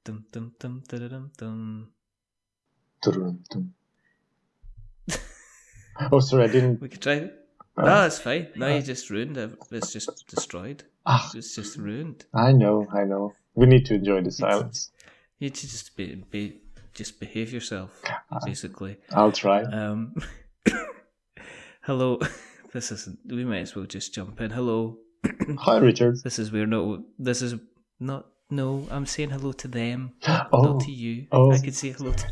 Dum dum dum dum dum. Dun-dun-dun. Oh, sorry, I didn't. We could try it. No, that's fine. No, you just ruined it. It's just destroyed. It's just ruined. I know. We need to enjoy the silence. You need to just just behave yourself, basically. I'll try. Hello. This isn't. We might as well just jump in. Hello. Hi, Richard. This is not. No, I'm saying hello to them, Oh. not to you. Oh. I could say hello to.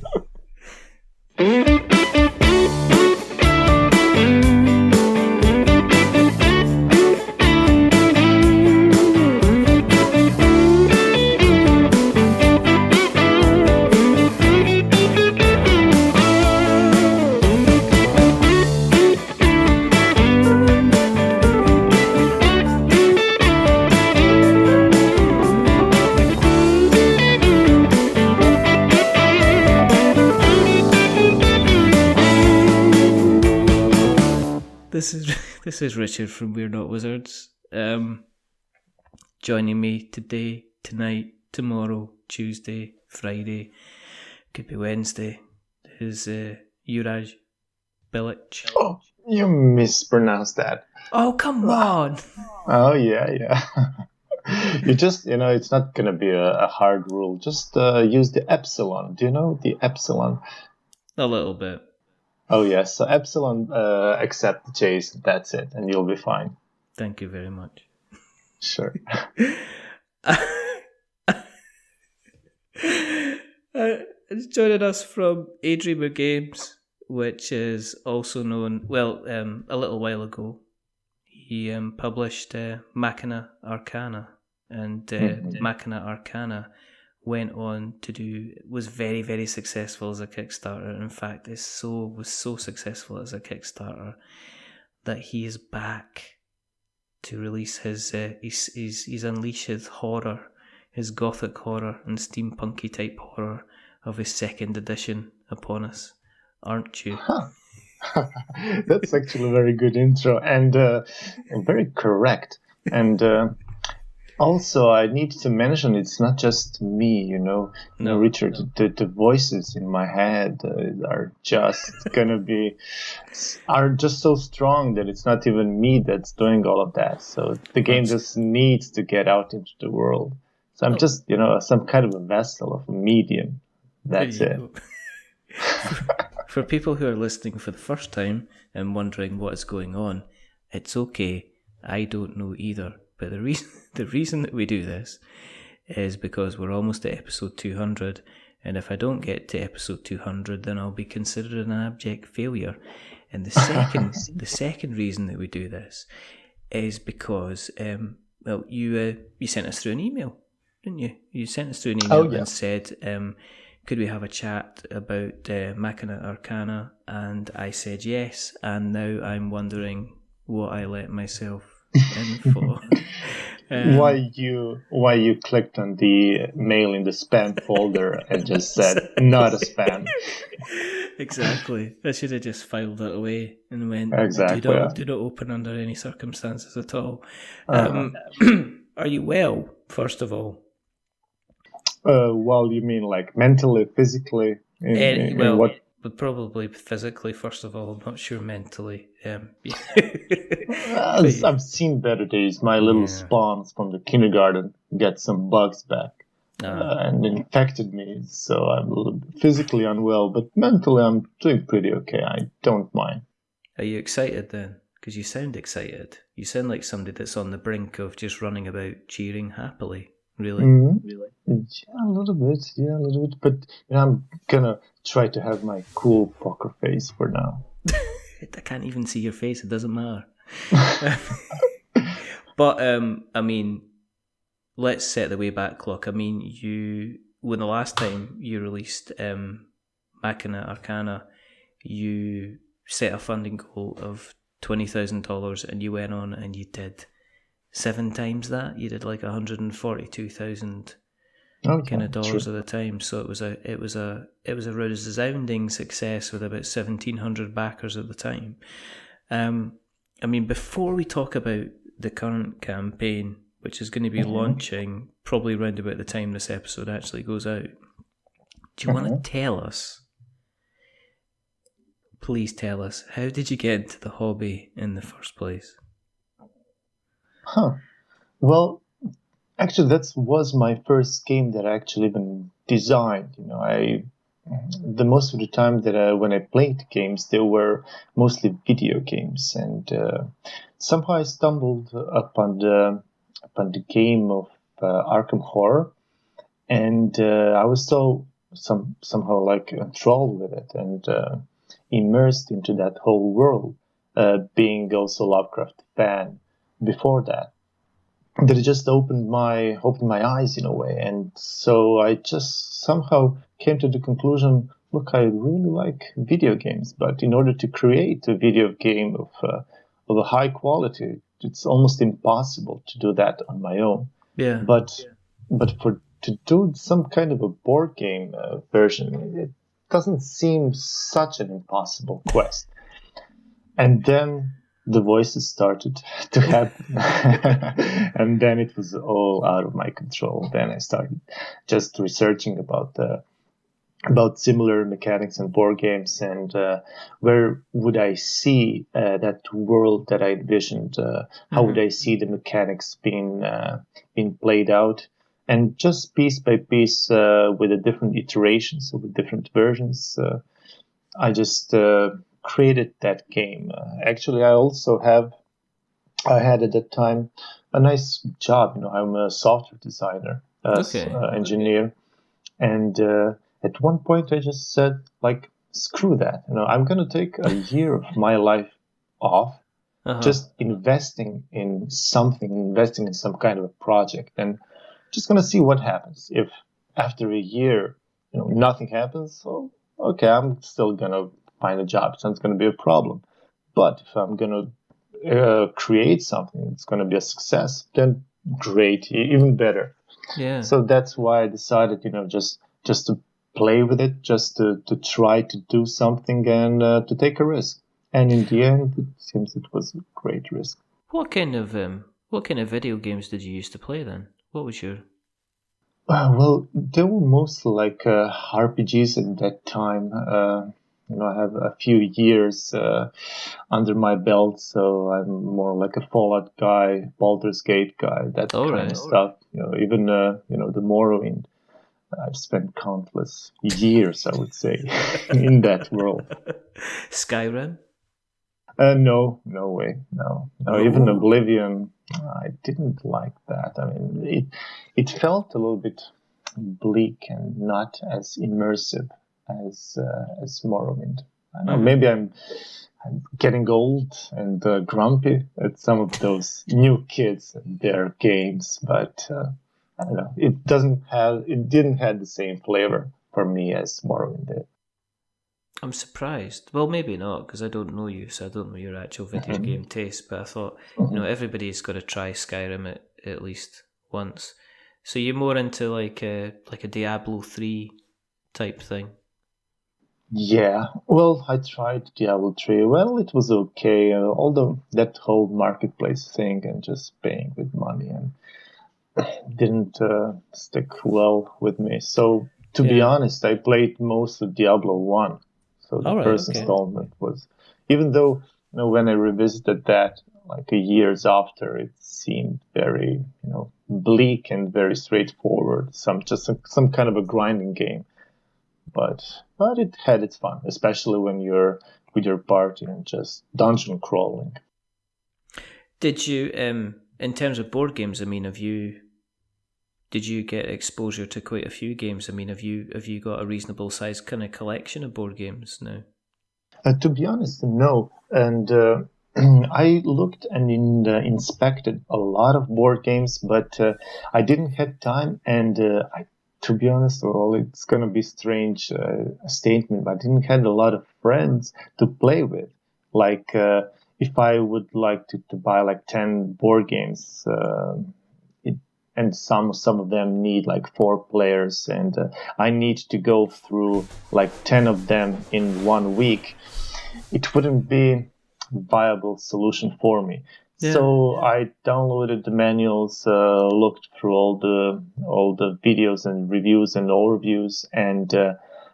This is Richard from We're Not Wizards. Joining me today, tonight, tomorrow, Tuesday, Friday, could be Wednesday, is Juraj Bilic. Oh, you mispronounced that. Oh, come on! Oh, yeah. You just, it's not going to be a hard rule. Just use the epsilon. Do you know the epsilon? A little bit. Oh, yes. So epsilon, accept the chase. That's it. And you'll be fine. Thank you very much. Sure. Joining us from Adreama Games, which is also known, a little while ago, he published Machina Arcana, and Machina Arcana went on to was very, very successful as a Kickstarter. In fact, was so successful as a Kickstarter that he is back to release he's unleashed his horror, his gothic horror and steampunky type horror of his second edition upon us, aren't you? Huh. That's actually a very good intro and very correct. And also, I need to mention it's not just me, No, Richard. The voices in my head are just so strong that it's not even me that's doing all of that. So the game just needs to get out into the world. So I'm just, some kind of a vessel of a medium. That's it. For people who are listening for the first time and wondering what is going on, it's okay. I don't know either. But the reason that we do this is because we're almost at episode 200, and if I don't get to episode 200, then I'll be considered an abject failure. And the second reason that we do this is because you sent us through an email, didn't you? You sent us through an email and said, could we have a chat about Machina Arcana? And I said yes, and now I'm wondering what I let myself in for. Why you clicked on the mail in the spam folder and just said not a spam. Exactly. I should have just filed it away and went, exactly. do not open under any circumstances at all. Are you well, first of all? Well, you mean like mentally, physically? But probably physically, first of all. I'm not sure mentally. I've seen better days. My little spawns from the kindergarten get some bugs back and infected me. So I'm a little bit physically unwell, but mentally I'm doing pretty okay. I don't mind. Are you excited then? Because you sound excited. You sound like somebody that's on the brink of just running about cheering happily. Really? Mm-hmm. Really? Yeah, a little bit. But I'm gonna try to have my cool poker face for now. I can't even see your face. It doesn't matter. But I mean, let's set the way back clock. I mean, when the last time you released Machina Arcana, you set a funding goal of $20,000, and you went on and you did 7 times that. You did like $142,000 kind of dollars at the time. So it was a resounding success with about 1,700 backers at the time. I mean, before we talk about the current campaign, which is going to be launching probably around about the time this episode actually goes out. Do you want to tell us? Please tell us, how did you get into the hobby in the first place? Well, actually, that was my first game that I actually even designed. The most of the time that when I played games, they were mostly video games, and somehow I stumbled upon the game of Arkham Horror, and I was somehow like enthralled with it and immersed into that whole world, being also a Lovecraft fan before that. That it just opened my eyes in a way, and so I just somehow came to the conclusion: look, I really like video games, but in order to create a video game of a high quality, it's almost impossible to do that on my own. Yeah. But to do some kind of a board game version, it doesn't seem such an impossible quest. And then the voices started to happen. And then it was all out of my control. Then I started just researching about similar mechanics in board games, and where would I see that world that I envisioned? How would I see the mechanics being played out? And just piece by piece, with the different iterations, so with different versions, I just created that game. Actually, I had at that time a nice job. I'm a software designer, engineer, and at one point I just said, like, screw that. I'm gonna take a year of my life off, just investing in some kind of a project, and just gonna see what happens. If after a year, nothing happens, so okay, I'm still gonna find a job. It's not gonna be a problem. But if I'm gonna create something that's gonna be a success, then great, even better. Yeah. So that's why I decided, just to play with it, just to try to do something and to take a risk. And in the end, it seems it was a great risk. What kind of video games did you used to play then? What was your... Well, they were mostly like RPGs at that time. I have a few years under my belt, so I'm more like a Fallout guy, Baldur's Gate guy, that kind of stuff. Even the Morrowind. I've spent countless years, I would say, in that world. Skyrim? No way. No. Even Oblivion, I didn't like that. I mean, it felt a little bit bleak and not as immersive as Morrowind. I don't know, maybe I'm getting old and grumpy at some of those new kids and their games, but I don't know. It didn't have the same flavor for me as Morrowind did. I'm surprised. Well, maybe not, because I don't know you, so I don't know your actual video game taste. But I thought, everybody's got to try Skyrim at least once. So you're more into like a Diablo 3 type thing. Yeah. Well, I tried Diablo 3. Well, it was okay. Although that whole marketplace thing and just paying with money and didn't stick well with me. So to be honest, I played most of Diablo 1. So the first installment was, even though when I revisited that like a years after, it seemed very bleak and very straightforward. Some kind of a grinding game, but it had its fun, especially when you're with your party and just dungeon crawling. Did you, in terms of board games? I mean, did you get exposure to quite a few games? I mean, have you got a reasonable sized kind of collection of board games now? To be honest, no. And I looked and inspected a lot of board games, but I didn't have time. And to be honest, well, it's going to be strange statement, but I didn't have a lot of friends to play with. Like if I would like to buy like 10 board games, and some of them need like 4 players, and I need to go through like 10 of them in 1 week. It wouldn't be a viable solution for me. Yeah. So I downloaded the manuals, looked through all the videos and reviews and overviews, and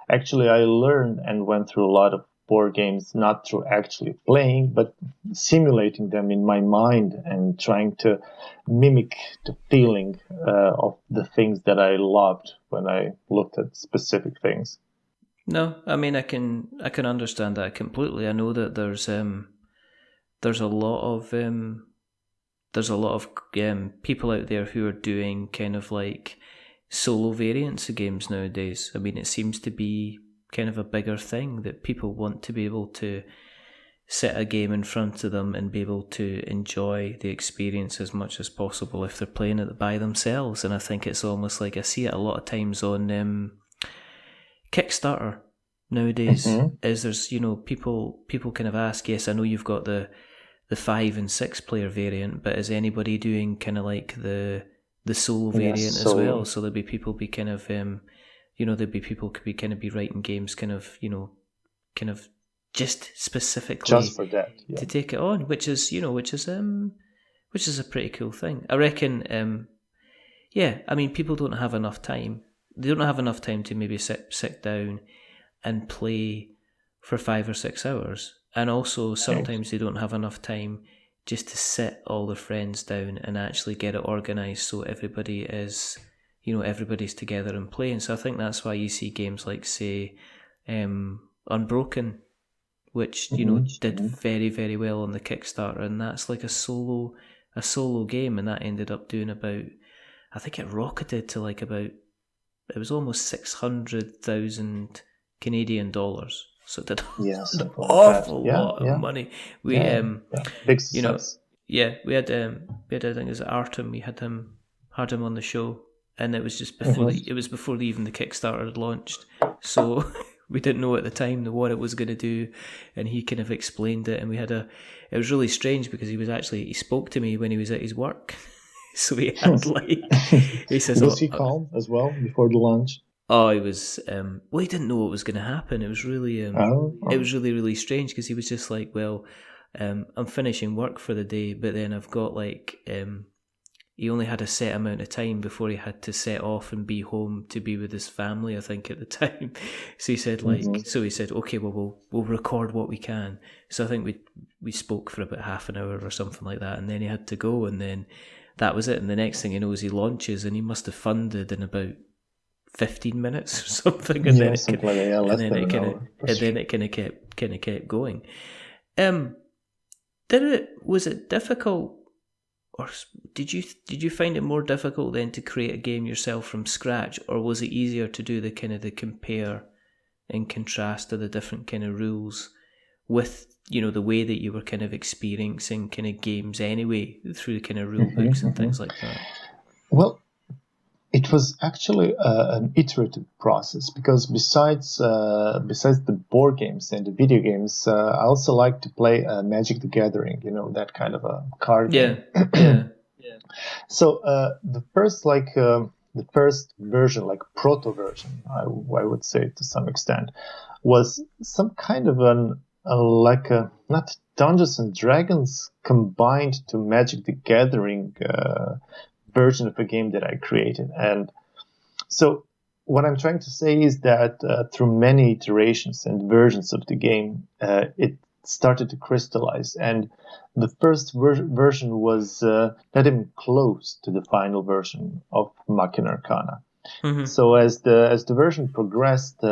actually I learned and went through a lot of board games, not through actually playing, but simulating them in my mind and trying to mimic the feeling of the things that I loved when I looked at specific things. No, I mean I can understand that completely. I know that there's a lot of people out there who are doing kind of like solo variants of games nowadays. I mean, it seems to be kind of a bigger thing that people want to be able to sit a game in front of them and be able to enjoy the experience as much as possible if they're playing it by themselves. And I think it's almost like I see it a lot of times on Kickstarter nowadays. Mm-hmm. Is there's people kind of ask, yes, I know you've got the 5 and 6 player variant, but is anybody doing kind of like the solo variant as well? So there'll be people be kind of there'll be people could be kind of be writing games kind of just specifically just for that, to take it on, which is a pretty cool thing. I reckon. I mean, people don't have enough time. They don't have enough time to maybe sit down and play for 5 or 6 hours. And also sometimes they don't have enough time just to sit all their friends down and actually get it organised so everybody is, everybody's together and playing. So I think that's why you see games like, say, Unbroken, which, did very, very well on the Kickstarter, and that's like a solo game, and that ended up doing about, I think it rocketed to like about, it was almost 600,000 Canadian dollars. So it did an awful lot of money. We big success. we had I think it was Artem. We had him on the show, and it was just before even the Kickstarter had launched. So we didn't know at the time what it was going to do, and he kind of explained it. And we had it was really strange because he spoke to me when he was at his work. So he had he says, was he calm as well before the launch? Oh, he was. He didn't know what was going to happen. It was really, it was really, really strange because he was just like, "Well, I'm finishing work for the day, but then I've got he only had a set amount of time before he had to set off and be home to be with his family. I think at the time, so he said okay, well, we'll record what we can. So I think we spoke for about half an hour or something like that, and then he had to go, and then that was it. And the next thing he knows, he launches, and he must have funded in about 15 minutes or something, and then it kind of kept going. Was it difficult, or did you find it more difficult then to create a game yourself from scratch, or was it easier to do the compare and contrast of the different kind of rules with the way that you were kind of experiencing kind of games anyway through the kind of rule books and things like that? Well, it was actually an iterative process because besides the board games and the video games, I also like to play Magic the Gathering. That kind of a card game. Yeah. So the first version, like proto version, I would say to some extent, was some kind of not Dungeons and Dragons combined to Magic the Gathering version of a game that I created. And so what I'm trying to say is that through many iterations and versions of the game, it started to crystallize. And the first version was not even close to the final version of Machina Arcana. Mm-hmm. So as the version progressed,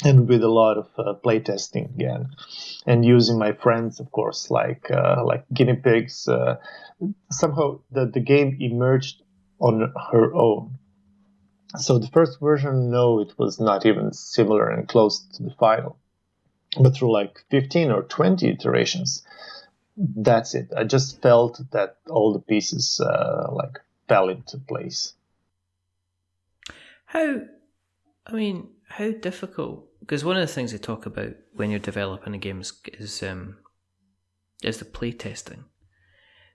and with a lot of playtesting again, and using my friends, of course, like guinea pigs, somehow the game emerged on her own. So the first version, no, it was not even similar and close to the final. But through 15 or 20 iterations, that's it. I just felt that all the pieces fell into place. How difficult? Because one of the things they talk about when you're developing a game is the playtesting.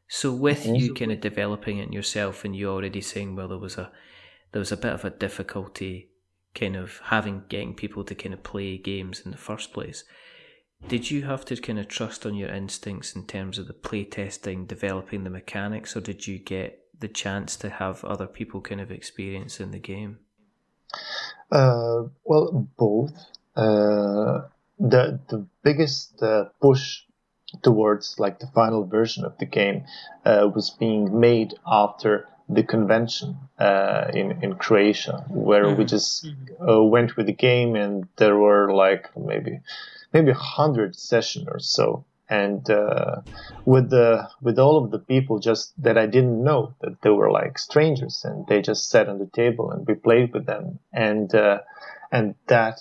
So with you kind of developing it yourself, and you already saying, well, there was a bit of a difficulty kind of getting people to kind of play games in the first place. did you have to kind of trust on your instincts in terms of the playtesting, developing the mechanics, or did you get the chance to have other people kind of experience in the game? Well, both. The biggest push towards like the final version of the game was being made after the convention in Croatia, where we just went with the game, and there were like maybe 100 sessions or so, and with all of the people just that I didn't know, that they were like strangers, and they just sat on the table and we played with them, and that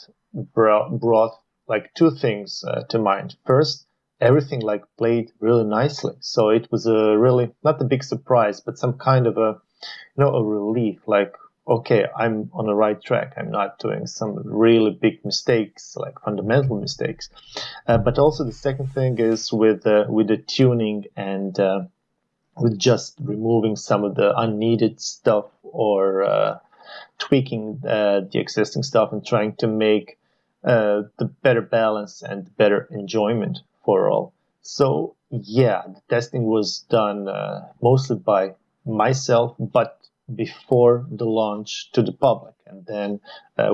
brought like two things to mind. First, everything like played really nicely, so it was a really not a big surprise, but some kind of a a relief, like, okay, I'm on the right track. I'm not doing some really big mistakes, like fundamental mistakes. But also the second thing is with the tuning and with just removing some of the unneeded stuff, or tweaking the existing stuff and trying to make the better balance and better enjoyment for all. So yeah, the testing was done mostly by myself, but before the launch to the public, and then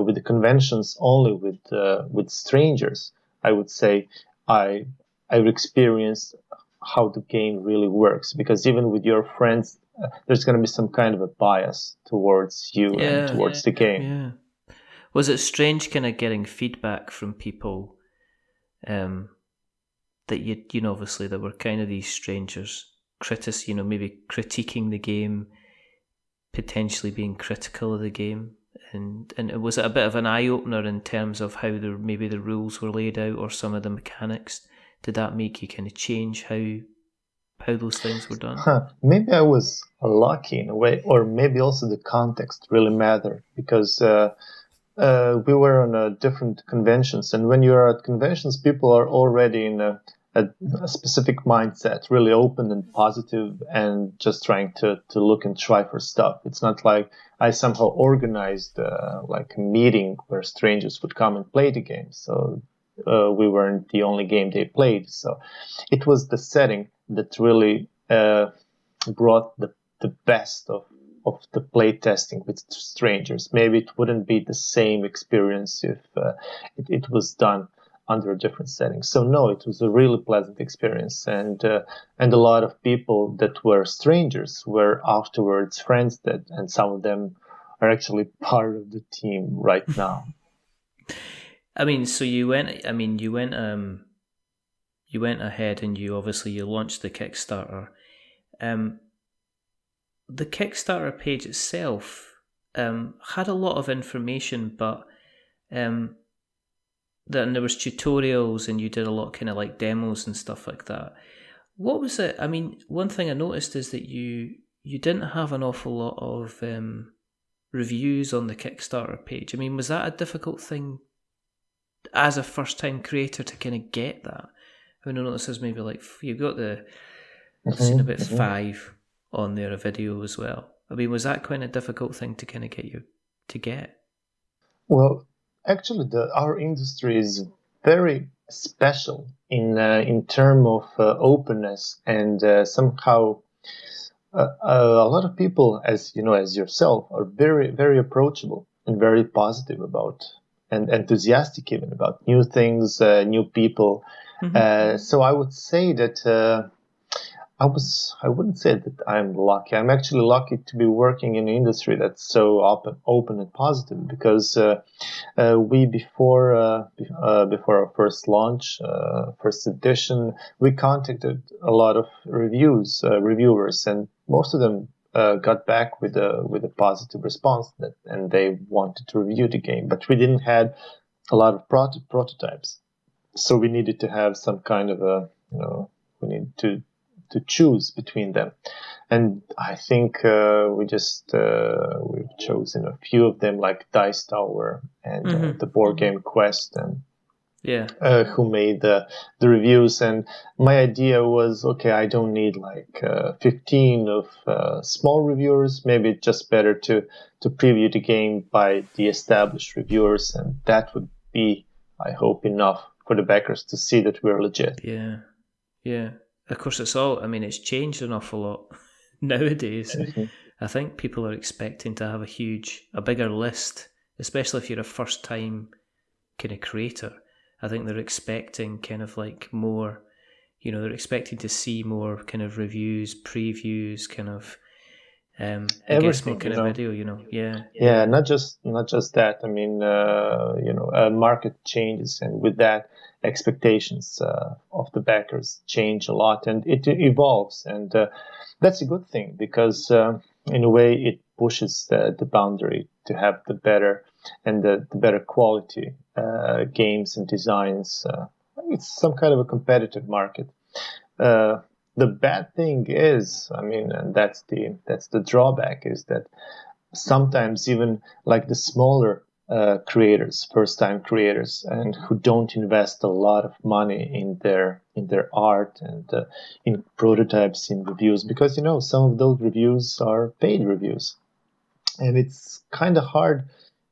with the conventions only with strangers, I would say I've experienced how the game really works, because even with your friends, there's going to be some kind of a bias towards you and towards the game. Yeah. Was it strange kind of getting feedback from people that you know, obviously that were kind of these strangers, maybe critiquing the game, potentially being critical of the game, and was it a bit of an eye opener in terms of how maybe the rules were laid out or some of the mechanics? Did that make you kind of change how those things were done? Maybe I was lucky in a way, or maybe also the context really mattered, because we were on different conventions, and when you're at conventions, people are already in a specific mindset, really open and positive, and just trying to look and try for stuff. It's not like I somehow organized like a meeting where strangers would come and play the game. So we weren't the only game they played. So it was the setting that really brought the best of the play testing with strangers. Maybe it wouldn't be the same experience if it was done under a different setting. So no, it was a really pleasant experience, and a lot of people that were strangers were afterwards friends, and some of them are actually part of the team right now. I mean, so you went ahead and you launched the Kickstarter. The Kickstarter page itself had a lot of information, but then there was tutorials, and you did a lot of kind of like demos and stuff like that. What was it? I mean, one thing I noticed is that you didn't have an awful lot of reviews on the Kickstarter page. I mean, was that a difficult thing as a first-time creator to kind of get that? I mean, I noticed there's maybe like you've got I've seen about 5 on there, a video as well. I mean, was that quite a difficult thing to kind of get? Well, actually, our industry is very special in terms of openness, and somehow a lot of people, as you know, as yourself, are very, very approachable and very positive about, and enthusiastic even about new things, new people. So I would say that I wouldn't say that I'm lucky. I'm actually lucky to be working in an industry that's so open and positive, because we before our first launch, first edition, we contacted a lot of reviewers, and most of them got back with a positive response, and they wanted to review the game. But we didn't have a lot of prototypes, so we needed to have some kind of we need to choose between them, and I think we've chosen a few of them, like Dice Tower and the Board Game Quest, and who made the reviews. And my idea was, okay, I don't need like 15 of small reviewers. Maybe it's just better to preview the game by the established reviewers, and that would be, I hope, enough for the backers to see that we're legit. Yeah. Of course, it's changed an awful lot nowadays. I think people are expecting to have a bigger list, especially if you're a first-time kind of creator. I think they're expecting kind of like more, they're expecting to see more kind of reviews, previews, kind of, I guess more kind of video, Yeah, not just that. I mean, market changes, and with that, expectations of the backers change a lot, and it evolves, and that's a good thing because in a way it pushes the boundary to have the better and the better quality games and designs. It's some kind of a competitive market. The bad thing is, and that's the drawback, is that sometimes even like the smaller creators, first-time creators, and who don't invest a lot of money in their art and in prototypes, in reviews, because some of those reviews are paid reviews, and it's kind of hard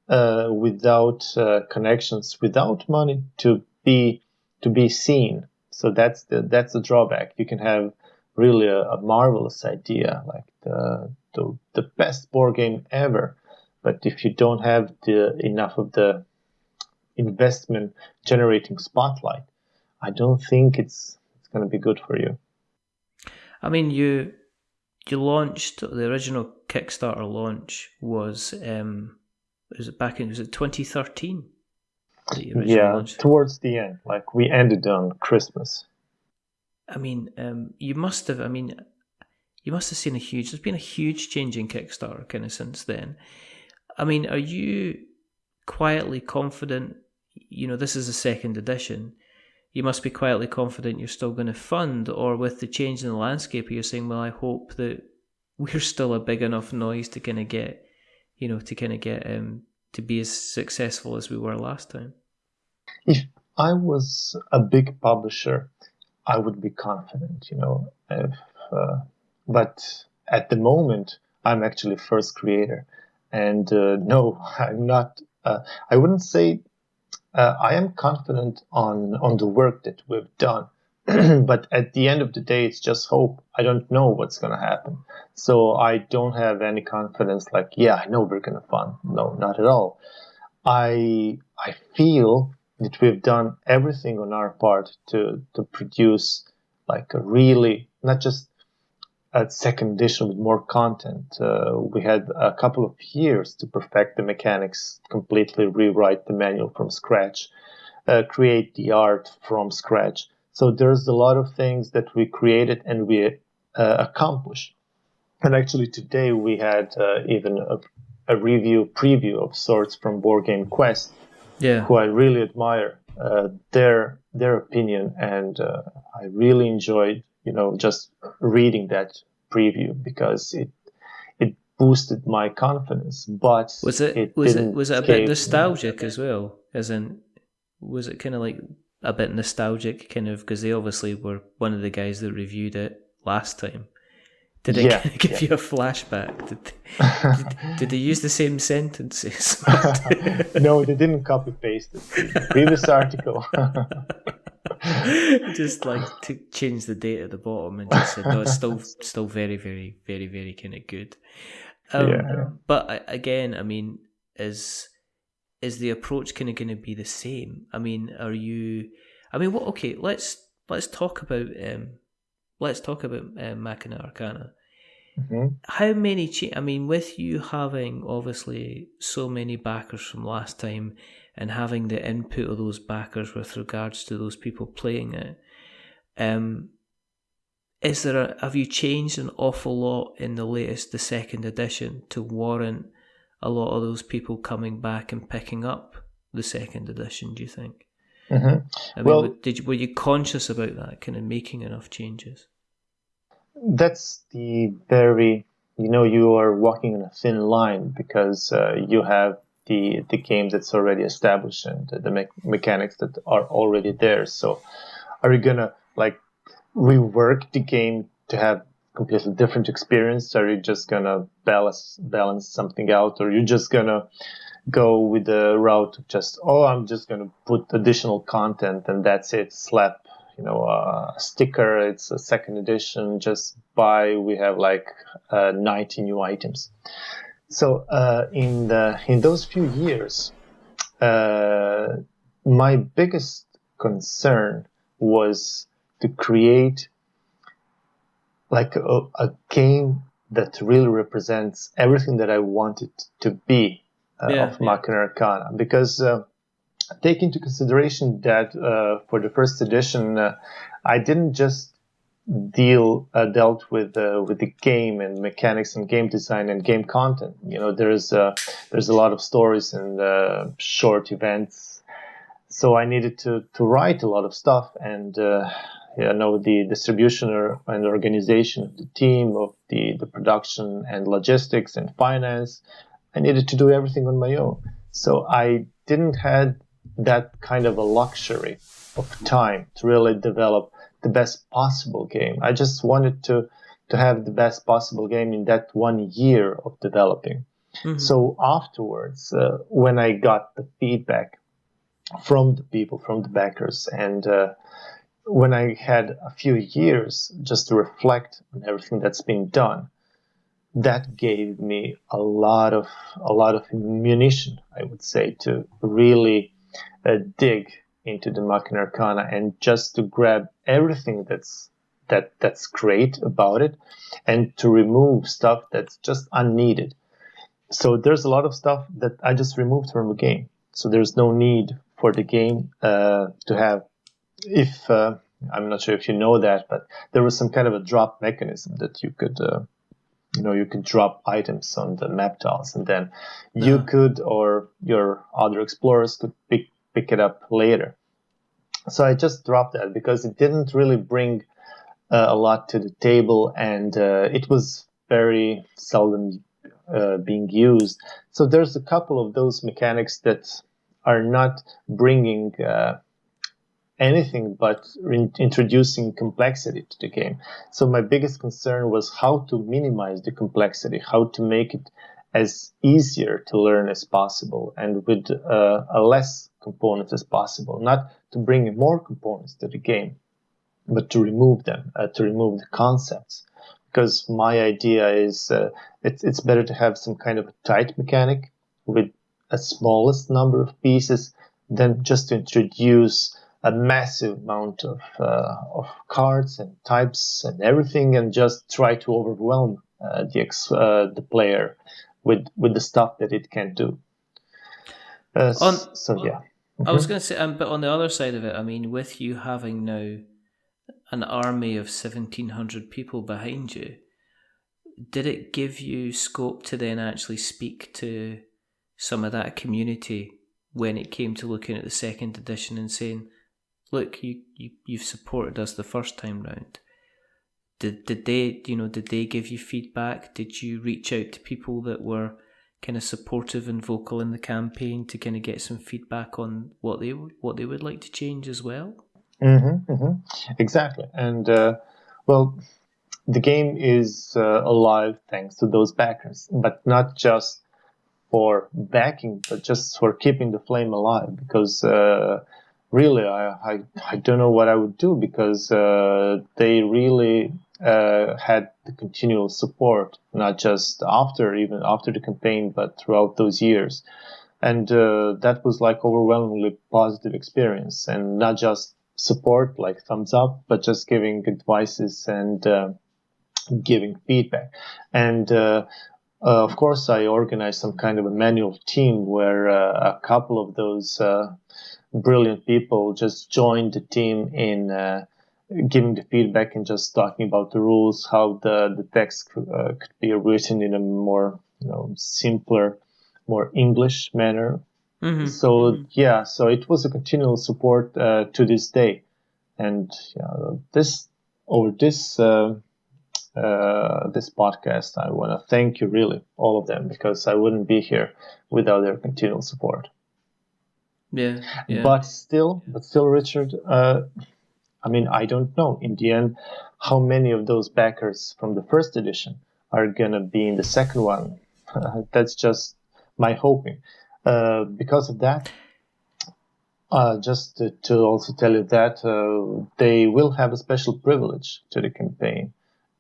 without connections, without money, to be seen. So that's the drawback. You can have really a marvelous idea, like the best board game ever, but if you don't have enough of the investment generating spotlight, I don't think it's going to be good for you. I mean, you launched, the original Kickstarter launch was was it 2013? Towards the end, like we ended on Christmas. I mean, you must have seen there's been a huge change in Kickstarter kind of since then. I mean, are you quietly confident, this is the second edition, you must be quietly confident you're still going to fund, or with the change in the landscape, you're saying, well, I hope that we're still a big enough noise to kind of get, to be as successful as we were last time? If I was a big publisher, I would be confident, but at the moment, I'm actually first creator. And no, I'm not. I wouldn't say I am confident on the work that we've done. But at the end of the day, it's just hope. I don't know what's going to happen. So I don't have any confidence like, yeah, I know we're going to fund. No, not at all. I feel that we've done everything on our part to produce like a really, not just a second edition with more content. We had a couple of years to perfect the mechanics, completely rewrite the manual from scratch, create the art from scratch. So there's a lot of things that we created and we accomplished. And actually today we had even a preview of sorts from Board Game Quest, who I really admire their opinion, and I really enjoyed just reading that preview because it boosted my confidence. But was it a bit nostalgic as well? As in, was it kind of like a bit nostalgic, kind of, because they obviously were one of the guys that reviewed it last time? Did it kind of give you a flashback? Did they use the same sentences? No, they didn't copy paste the previous article. Just like to change the date at the bottom and just said, no, it's still very, very, very, very kind of good. But again, I mean, is the approach kind of going to be the same? I mean, what? Okay, let's talk about Machina Arcana. Mm-hmm. How many? With you having obviously so many backers from last time, and having the input of those backers with regards to those people playing it, have you changed an awful lot in the second edition, to warrant a lot of those people coming back and picking up the second edition, do you think? Mm-hmm. Were you conscious about that, kind of making enough changes? That's the very, you are walking on a thin line, because you have the game that's already established and the mechanics that are already there. So are you going to like rework the game to have completely different experience? Are you just going to balance something out, or are you just going to go with the route of just, I'm just going to put additional content and that's it. Slap, a sticker. It's a second edition. Just buy. We have like 90 new items. So in those few years, my biggest concern was to create like a game that really represents everything that I wanted to be of Machina Arcana. Because take into consideration that for the first edition, I didn't just dealt with the game and mechanics and game design and game content. There's a lot of stories and short events. So I needed to write a lot of stuff and the distribution and organization of the team, of the production and logistics and finance. I needed to do everything on my own. So I didn't have that kind of a luxury of time to really develop the best possible game. I just wanted to have the best possible game in that 1 year of developing. Mm-hmm. So afterwards, when I got the feedback from the people, from the backers, and when I had a few years just to reflect on everything that's been done, that gave me a lot of ammunition, I would say, to really dig into the Machina Arcana and just to grab everything that's great about it and to remove stuff that's just unneeded. So there's a lot of stuff that I just removed from the game. So there's no need for the game to have, if I'm not sure if you know that, but there was some kind of a drop mechanism that you could you could drop items on the map tiles, and then you could, or your other explorers could pick it up later. So I just dropped that because it didn't really bring a lot to the table, and it was very seldom being used. So there's a couple of those mechanics that are not bringing anything but introducing complexity to the game. So my biggest concern was how to minimize the complexity, how to make it as easier to learn as possible and with a less components as possible. Not to bring more components to the game, but to remove them, to remove the concepts. Because my idea is it's better to have some kind of a tight mechanic with a smallest number of pieces than just to introduce a massive amount of cards and types and everything, and just try to overwhelm the player with the stuff that it can do. I was going to say, but on the other side of it, I mean, with you having now an army of 1,700 people behind you, did it give you scope to then actually speak to some of that community when it came to looking at the second edition and saying, look, you've supported us the first time round. Did they give you feedback? Did you reach out to people that were kind of supportive and vocal in the campaign to kind of get some feedback on what they would like to change as well? Exactly. And the game is alive thanks to those backers, but not just for backing, but just for keeping the flame alive. Because really, I don't know what I would do, because they really had the continual support, not just even after the campaign, but throughout those years. And that was like overwhelmingly positive experience, and not just support like thumbs up, but just giving advices and giving feedback. And of course, I organized some kind of a manual team where a couple of those brilliant people just joined the team in giving the feedback and just talking about the rules, how the text could be written in a more simpler, more English manner. Mm-hmm. So it was a continual support to this day, and this podcast, I want to thank you, really, all of them, because I wouldn't be here without their continual support. Yeah. But still, Richard, I mean, I don't know in the end how many of those backers from the first edition are gonna be in the second one. That's just my hoping. Because of that, just to also tell you that they will have a special privilege to the campaign,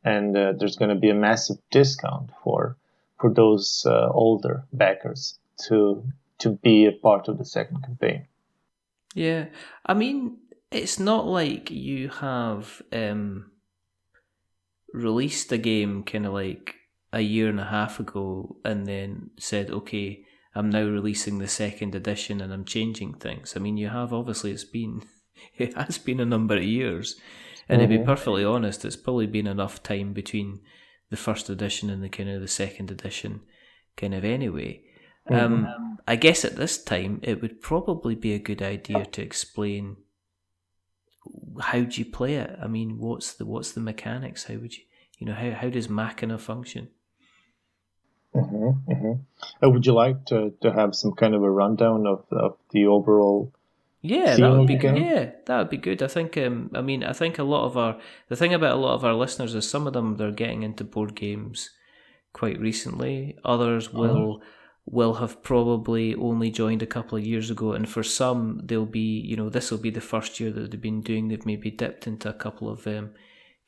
and there's going to be a massive discount for those older backers to be a part of the second campaign. Yeah, I mean, it's not like you have released a game kind of like a year and a half ago and then said, okay, I'm now releasing the second edition and I'm changing things. I mean, you have, obviously, it has been a number of years. And to be perfectly honest, it's probably been enough time between the first edition and the kind of the second edition kind of anyway. I guess at this time, it would probably be a good idea to explain how do you play it. I mean, what's the mechanics? How would you how does Machina function? Would you like to have some kind of a rundown of the overall? Yeah, that would be good. Yeah, that would be good. I think. I think the thing about a lot of our listeners is some of them, they're getting into board games quite recently. Others will have probably only joined a couple of years ago, and for some, they'll be, this will be the first year that they've been doing. They've maybe dipped into a couple of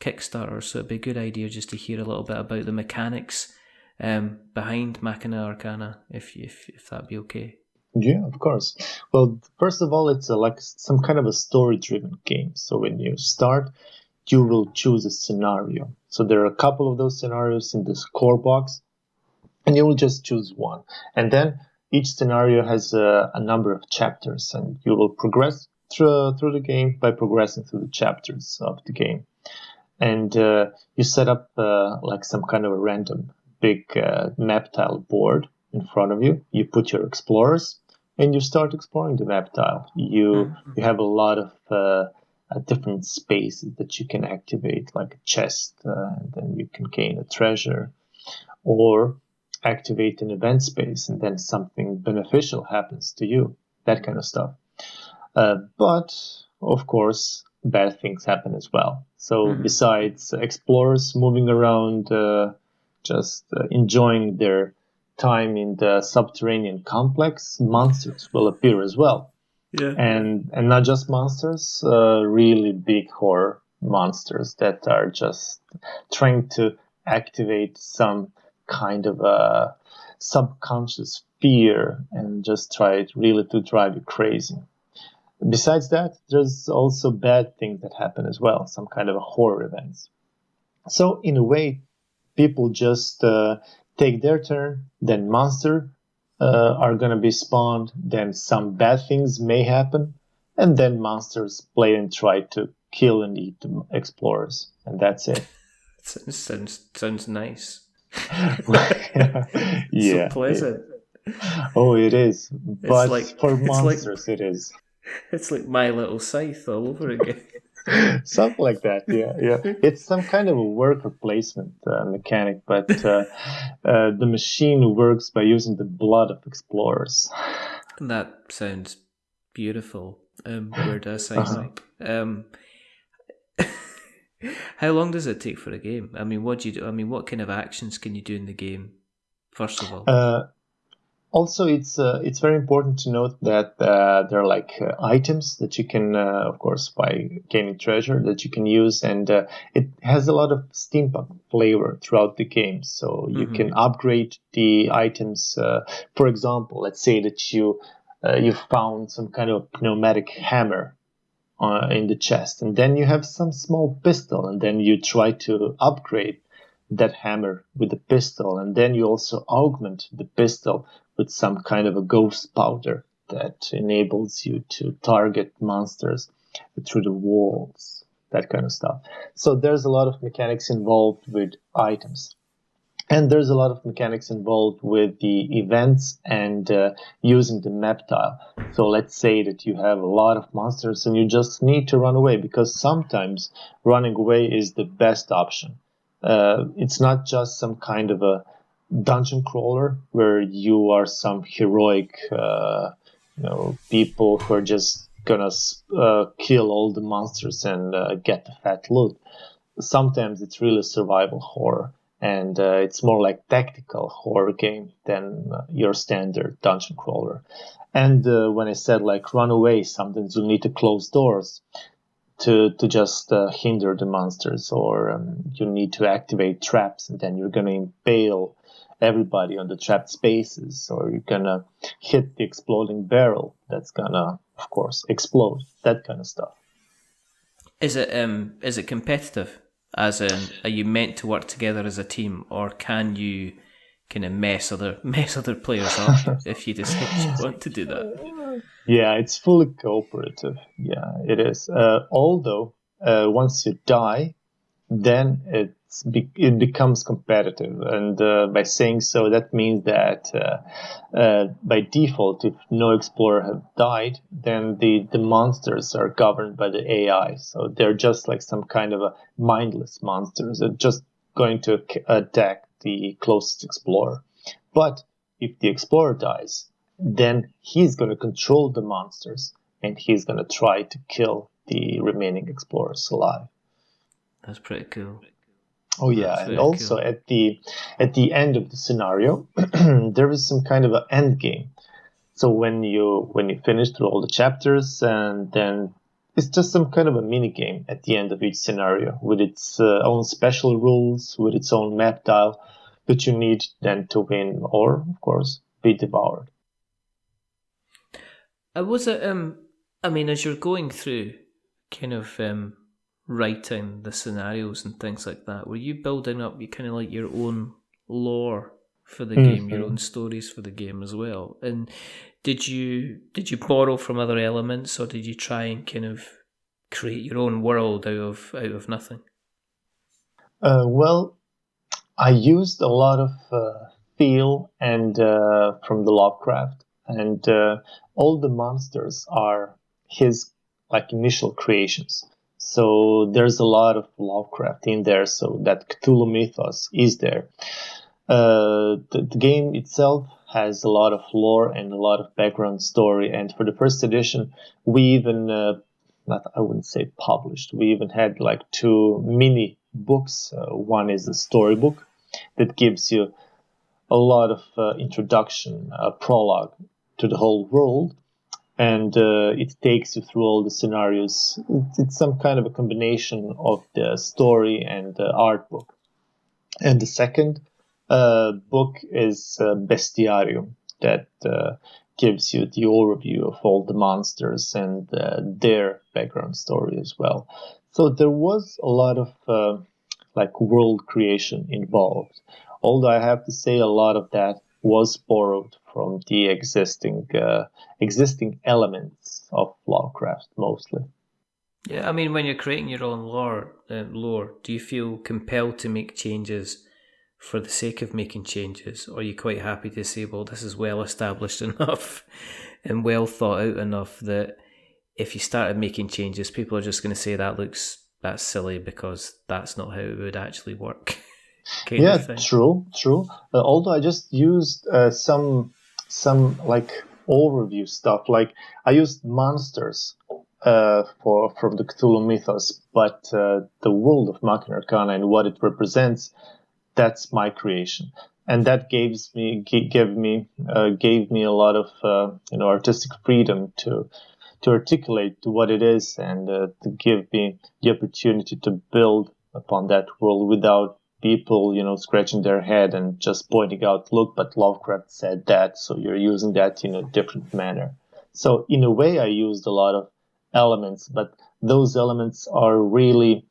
Kickstarters, so it'd be a good idea just to hear a little bit about the mechanics behind Machina Arcana, if that'd be okay. Yeah, of course. Well, first of all, it's like some kind of a story-driven game. So when you start, you will choose a scenario. So there are a couple of those scenarios in this core box, and you will just choose one. And then each scenario has a number of chapters, and you will progress through the game by progressing through the chapters of the game. And you set up like some kind of a random big map tile board in front of you. You put your explorers, and you start exploring the map tile. You have a lot of different spaces that you can activate, like a chest, and then you can gain a treasure, or activate an event space, and then something beneficial happens to you. That kind of stuff. But of course, bad things happen as well. So besides explorers moving around, just enjoying their time in the subterranean complex, monsters will appear as well. Yeah. And not just monsters, really big horror monsters that are just trying to activate some kind of a subconscious fear and just try really to drive you crazy. Besides that, there's also bad things that happen as well, some kind of horror events. So in a way, people just take their turn, then monsters are going to be spawned, then some bad things may happen, and then monsters play and try to kill and eat the explorers, and that's it. Sounds nice. Yeah, so pleasant. Oh, it is. But for monsters, it is. It's like My Little Scythe all over again. Something like that, yeah. It's some kind of a worker placement mechanic, but the machine works by using the blood of explorers. That sounds beautiful. Where do I sign up? How long does it take for a game? I mean, what do you do? I mean, what kind of actions can you do in the game, first of all? Also, it's very important to note that there are like items that you can, of course, by gaining treasure that you can use, and it has a lot of steampunk flavor throughout the game. So you can upgrade the items. For example, let's say that you found some kind of pneumatic hammer in the chest, and then you have some small pistol, and then you try to upgrade that hammer with the pistol, and then you also augment the pistol with some kind of a ghost powder that enables you to target monsters through the walls, that kind of stuff. So there's a lot of mechanics involved with items. And there's a lot of mechanics involved with the events and using the map tile. So let's say that you have a lot of monsters and you just need to run away, because sometimes running away is the best option. It's not just some kind of a dungeon crawler where you are some heroic, people who are just gonna kill all the monsters and get the fat loot. Sometimes it's really survival horror, and it's more like tactical horror game than your standard dungeon crawler. And when I said like run away, sometimes you'll need to close doors to just hinder the monsters, or you need to activate traps, and then you're going to impale everybody on the trapped spaces, or you're going to hit the exploding barrel that's going to, of course, explode, that kind of stuff. Is it competitive? As in, are you meant to work together as a team, or can you kind of mess other players up if you decide you want to do that? Yeah, it's fully cooperative. Yeah, it is. Although once you die, then it becomes competitive, and by saying so, that means that by default, if no explorer have died, then the monsters are governed by the AI. So they're just like some kind of a mindless monsters. They're just going to attack the closest explorer. But if the explorer dies, then he's going to control the monsters, and he's going to try to kill the remaining explorers alive. That's pretty cool. Oh yeah, and also cool. at the end of the scenario, there is some kind of an end game. So when you finish through all the chapters, and then it's just some kind of a mini game at the end of each scenario with its own special rules, with its own map tile that you need then to win, or of course be devoured. Was it? I mean, as you're going through, kind of writing the scenarios and things like that, were you building up you kind of like your own lore for the game, your own stories for the game as well? And did you borrow from other elements, or did you try and kind of create your own world out of nothing? Well, I used a lot of feel and from the Lovecraft, and all the monsters are his like initial creations. So there's a lot of Lovecraft in there, so that Cthulhu mythos is there. The game itself has a lot of lore and a lot of background story, and for the first edition, we even, I wouldn't say published, we even had like 2 mini books. One is a storybook that gives you a lot of introduction, prologue to the whole world, and it takes you through all the scenarios. It's some kind of a combination of the story and the art book. And the second book is Bestiarium, that gives you the overview of all the monsters and their background story as well. So there was a lot of like world creation involved. Although I have to say a lot of that was borrowed from the existing elements of Lovecraft mostly. Yeah, I mean, when you're creating your own lore, do you feel compelled to make changes for the sake of making changes, or are you quite happy to say, well, this is well established enough and well thought out enough that if you started making changes, people are just going to say that's silly because that's not how it would actually work? Yeah, true. Although I just used some like overview stuff. Like I used monsters from the Cthulhu mythos, but the world of Machina Arcana and what it represents, that's my creation, and that gave me a lot of artistic freedom to articulate what it is, and to give me the opportunity to build upon that world without people, scratching their head and just pointing out, look, but Lovecraft said that, so you're using that in a different manner. So in a way, I used a lot of elements, but those elements are really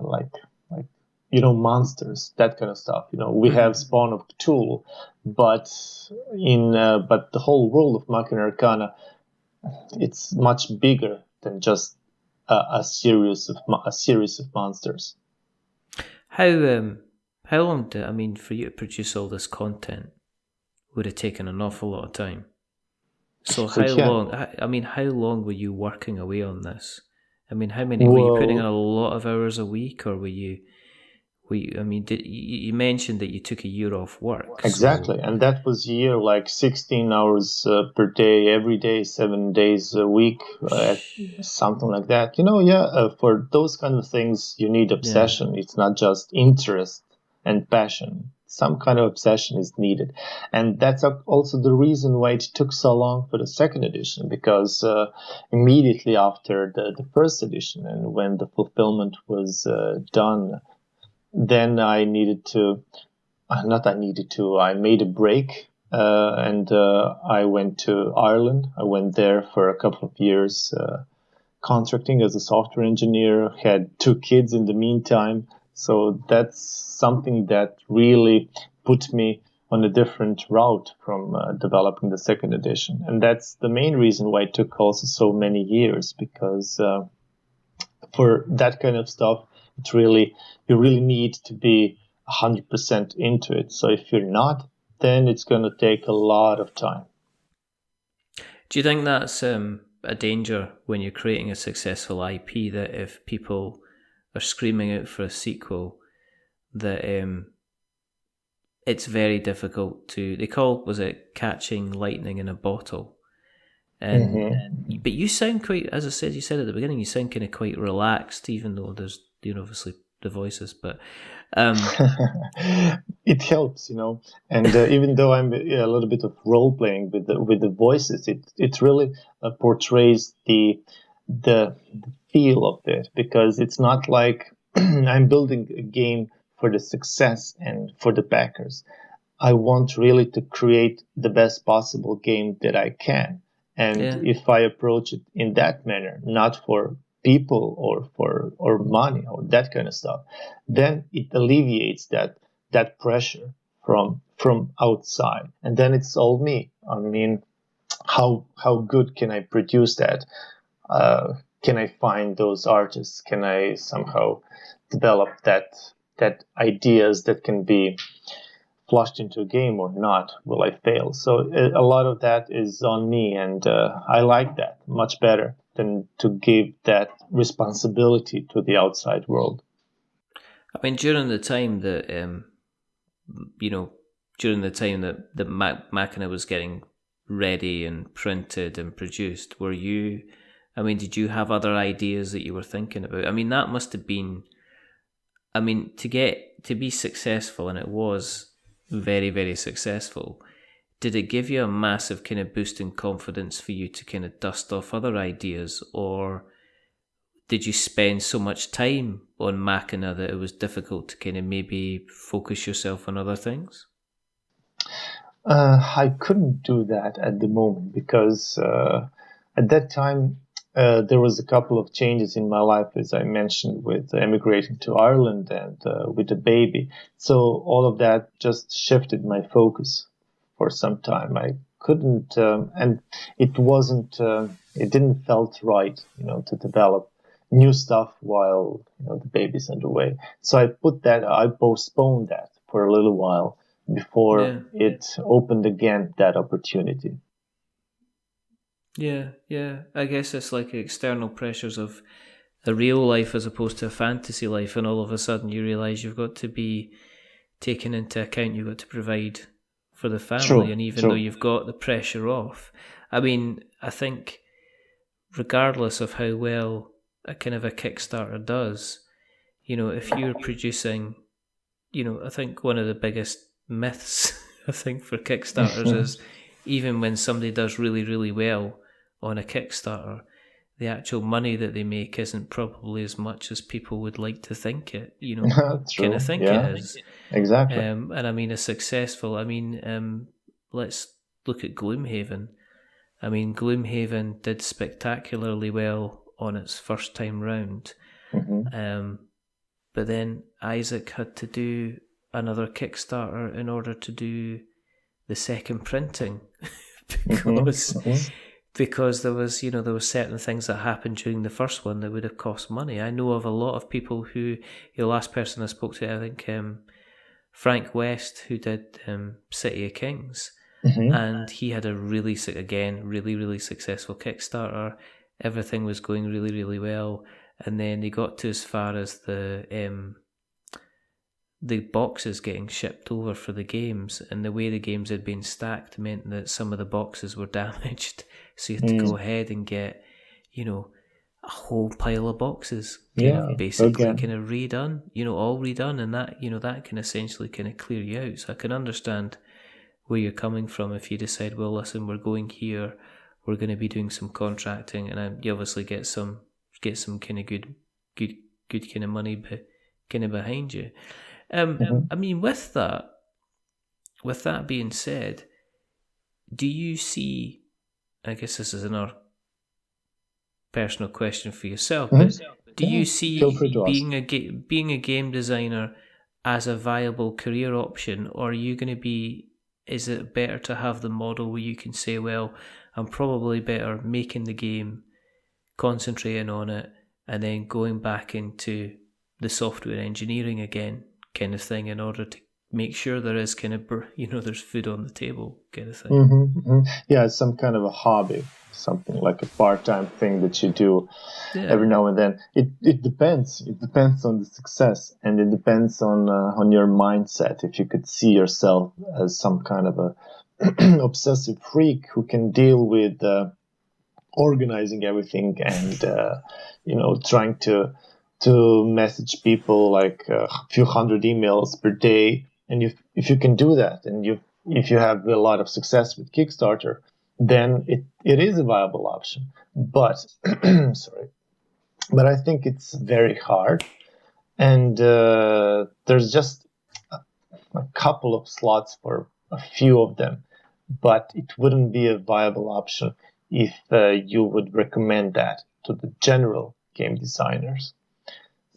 like monsters, that kind of stuff. We have Spawn of Cthulhu, but but the whole world of Machina Arcana, it's much bigger than just a series of monsters. How long for you to produce all this content would have taken an awful lot of time. So how long were you working away on this? I mean, how many were you putting in a lot of hours a week, or were you you mentioned that you took a year off work. Exactly, and that was a year like 16 hours per day, every day, 7 days a week, something like that. For those kind of things, you need obsession. Yeah. It's not just interest and passion. Some kind of obsession is needed. And that's also the reason why it took so long for the second edition, because immediately after the first edition, and when the fulfillment was done, then I made a break, and I went to Ireland. I went there for a couple of years, contracting as a software engineer, had 2 kids in the meantime. So that's something that really put me on a different route from developing the second edition. And that's the main reason why it took also so many years, because for that kind of stuff, you really need to be 100% into it. So if you're not, then it's going to take a lot of time. Do you think that's a danger when you're creating a successful IP, that if people are screaming out for a sequel, that it's very difficult to, was it catching lightning in a bottle? And but you sound quite, as I said, you said at the beginning, you sound kind of quite relaxed, even though there's obviously the voices, but it helps, and even though I'm a little bit of role playing with the voices, it really portrays the feel of it, because it's not like I'm building a game for the success and for the backers. I want really to create the best possible game that I can. And if I approach it in that manner, not for people or money or that kind of stuff, then it alleviates that pressure from outside. And then it's all me. I mean, how good can I produce that? Can I find those artists? Can I somehow develop that ideas that can be flushed into a game or not? Will I fail? So a lot of that is on me, and I like that much better than to give that responsibility to the outside world. I mean, during the time that that Machina was getting ready and printed and produced, did you have other ideas that you were thinking about? I mean, that must have been, to be successful, and it was very, very successful. Did it give you a massive kind of boost in confidence for you to kind of dust off other ideas, or did you spend so much time on Machina that it was difficult to kind of maybe focus yourself on other things? I couldn't do that at the moment, because at that time there was a couple of changes in my life, as I mentioned, with emigrating to Ireland and with the baby. So all of that just shifted my focus for some time. I couldn't, and it didn't felt right, to develop new stuff while the baby's underway. So I postponed that for a little while before it opened again that opportunity. Yeah. I guess it's like external pressures of a real life as opposed to a fantasy life, and all of a sudden you realise you've got to be taken into account, you've got to provide for the family, and even though you've got the pressure off, I mean, I think regardless of how well a kind of a Kickstarter does, if you're producing, I think one of the biggest myths I think for Kickstarters is, even when somebody does really, really well on a Kickstarter, the actual money that they make isn't probably as much as people would like to think it, kind of think it is. Exactly. And I mean, let's look at Gloomhaven. I mean, Gloomhaven did spectacularly well on its first time round. But then Isaac had to do another Kickstarter in order to do the second printing because there was certain things that happened during the first one that would have cost money. I know of a lot of people who, the last person I spoke to, I think Frank West, who did City of Kings, and he had a really, really successful Kickstarter. Everything was going really, really well, and then he got to as far as the the boxes getting shipped over for the games, and the way the games had been stacked meant that some of the boxes were damaged. So you had to go ahead and get, a whole pile of boxes basically kind of redone, all redone, and that can essentially kind of clear you out. So I can understand where you're coming from if you decide, well, listen, we're going here, we're going to be doing some contracting, and you obviously get some kind of good kind of money kind of behind you. I mean, with that being said, do you see, I guess this is another personal question for yourself, but do you see being a game designer as a viable career option, or are you going to be, is it better to have the model where you can say, well, I'm probably better making the game, concentrating on it, and then going back into the software engineering again kind of thing in order to make sure there is kind of, there's food on the table kind of thing? Yeah, it's some kind of a hobby, something like a part-time thing that you do every now and then. It depends. It depends on the success, and it depends on your mindset. If you could see yourself as some kind of a obsessive freak who can deal with organizing everything and trying to message people like a few hundred emails per day, and if you can do that, and if you have a lot of success with Kickstarter, then it is a viable option. But but I think it's very hard, and there's just a couple of slots for a few of them, but it wouldn't be a viable option if you would recommend that to the general game designers.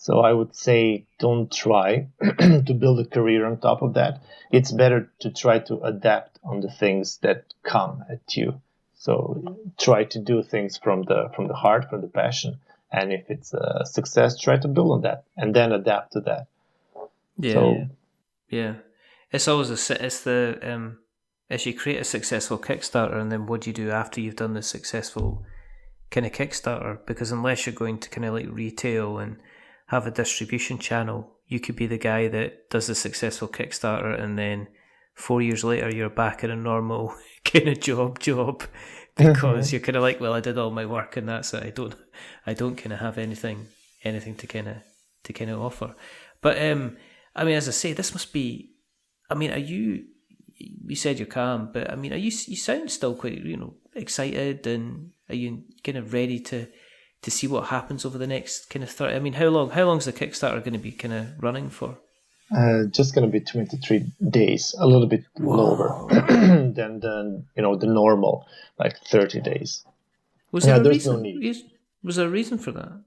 So I would say don't try to build a career on top of that. It's better to try to adapt on the things that come at you. So try to do things from the heart, from the passion. And if it's a success, try to build on that and then adapt to that. Yeah. It's always as you create a successful Kickstarter, and then what do you do after you've done the successful kind of Kickstarter? Because unless you're going to kind of like retail and have a distribution channel, you could be the guy that does the successful Kickstarter, and then 4 years later you're back in a normal kind of job because you're kind of like, well, I did all my work and that's it. I don't kind of have anything to kind of offer. But I mean, as I say, this must be. I mean, you said you're calm, but I mean, you sound still quite excited, and are you kind of ready to see what happens over the next kind of 30? I mean, how long is the Kickstarter going to be kind of running for? Just going to be 23 days, a little bit lower than the normal, like 30 days. Was there a reason for that?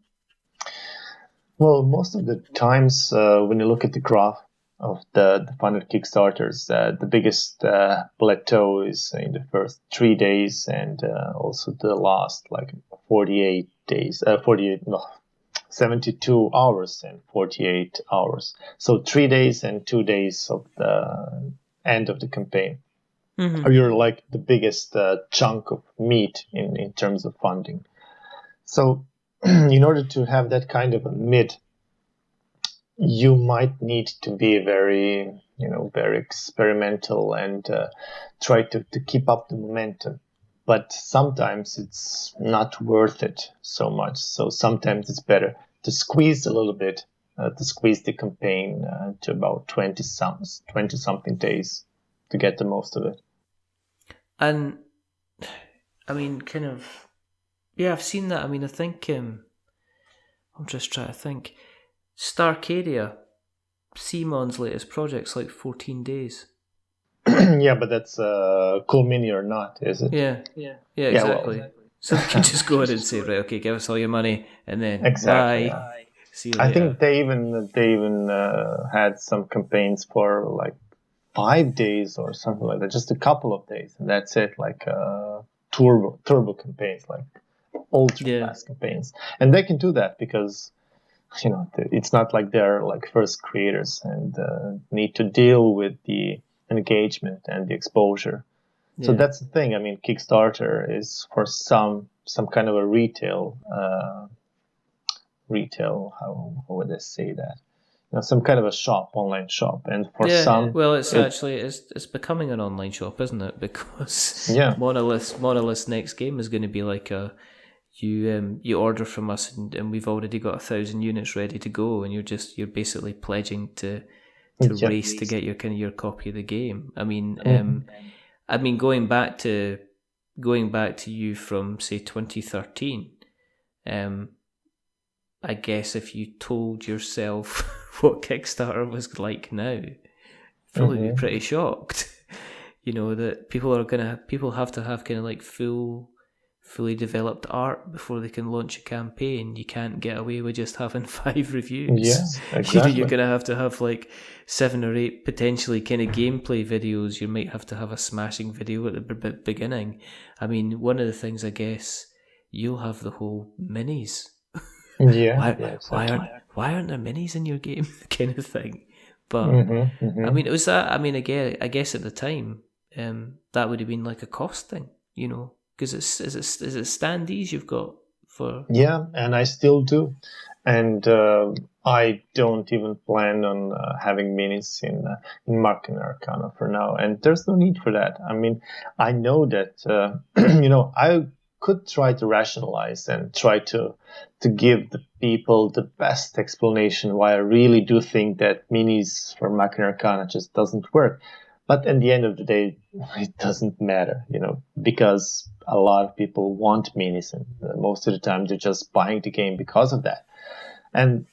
Well, most of the times when you look at the graph of the funded Kickstarters, the biggest plateau is in the first 3 days, and also the last 72 hours and 48 hours. So 3 days and 2 days of the end of the campaign are your like the biggest chunk of meat in terms of funding. So in order to have that kind of a mid, you might need to be very experimental and try to keep up the momentum. But sometimes it's not worth it so much. So sometimes it's better to squeeze a little bit, to squeeze the campaign to about 20 something days to get the most of it. And I mean, kind of, yeah, I've seen that. I mean, I think I'm just trying to think. Starcadia, Simon's latest project's like 14 days. Yeah, but that's cool mini or not, is it? Yeah, exactly. Well, so they can just go ahead and say, right, okay, give us all your money, and then exactly. Bye. Yeah. See you later. I think they even had some campaigns for like 5 days or something like that, just a couple of days, and that's it. Like turbo campaigns, like ultra fast campaigns, and they can do that because it's not like they're like first creators and need to deal with the engagement and the exposure. Yeah. So that's the thing. I mean, Kickstarter is for some kind of a retail. How would I say that? some kind of a shop, online shop, and for Yeah, some, well, it's becoming an online shop, isn't it? Because yeah, Monolith's next game is going to be like you order from us and we've already got 1,000 units ready to go, and you're basically pledging to yeah, race to get your copy of the game. I mean, Mhm. going back to you from say 2013, I guess if you told yourself what Kickstarter was like now, you'd probably be Mhm. pretty shocked. That people have to have kind of like fully developed art before they can launch a campaign. You can't get away with just having 5 Yeah, reviews. You're exactly. gonna have like 7 or 8 potentially kind of gameplay videos. You might have to have a smashing video at the beginning. I mean, one of the things I guess you'll have the whole minis. Yeah, why yeah, why exactly. aren't there minis in your game? Kind of thing. But Mhm. I Mhm. mean, it was that. I mean, again, I guess at the time, that would have been like a cost thing, because is it standees you've got for? Yeah, and I still do, and I don't even plan on having minis in Machina Arcana for now, and there's no need for that. I mean, I know that I could try to rationalize and try to give the people the best explanation why I really do think that minis for Machina Arcana just doesn't work. But at the end of the day, it doesn't matter, because a lot of people want minis, and most of the time they're just buying the game because of that. And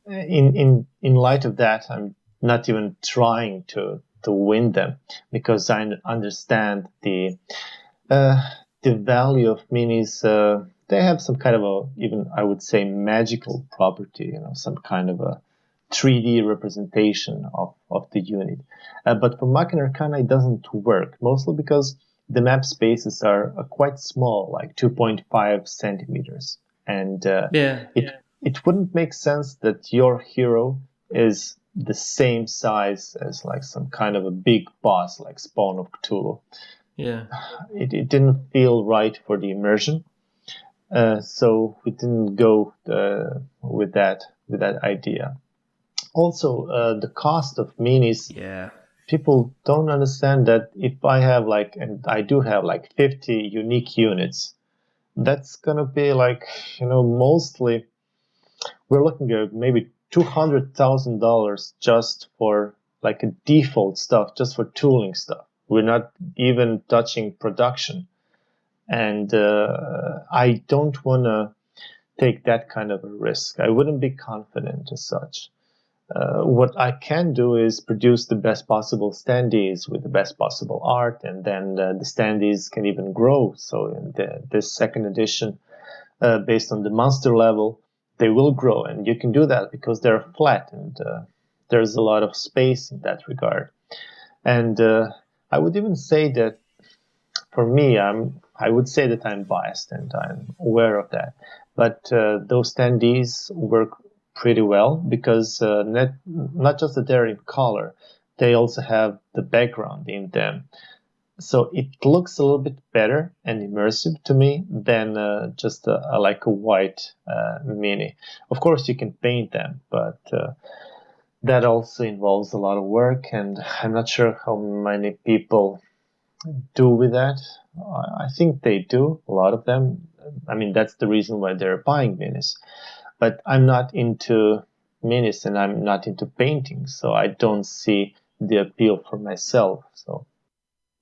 in light of that, I'm not even trying to win them, because I understand uh, the value of minis. They have some kind of even I would say magical property, some kind of a 3D representation of the unit. But for Machina Arcana, it doesn't work, mostly because the map spaces are quite small, like 2.5 centimeters. And Yeah, it wouldn't make sense that your hero is the same size as like some kind of a big boss like Spawn of Cthulhu. yeah, It didn't feel right for the immersion. So we didn't go with that idea. Also, the cost of minis, yeah, people don't understand that if I have and I do have 50 unique units, that's gonna be mostly we're looking at maybe $200,000 just for like a default stuff, just for tooling stuff. We're not even touching production, and I don't want to take that kind of a risk. I wouldn't be confident as such. What I can do is produce the best possible standees with the best possible art, and then the standees can even grow. So in this second edition, based on the monster level, they will grow, and you can do that because they're flat, and there's a lot of space in that regard. And I would even say that for me, I would say that I'm biased, and I'm aware of that. But those standees work pretty well because not just that they're in color, they also have the background in them. So it looks a little bit better and immersive to me than just like a white mini. Of course, you can paint them, but that also involves a lot of work, and I'm not sure how many people do with that. I think they do, a lot of them. I mean, that's the reason why they're buying minis. But I'm not into minis, and I'm not into painting, so I don't see the appeal for myself. So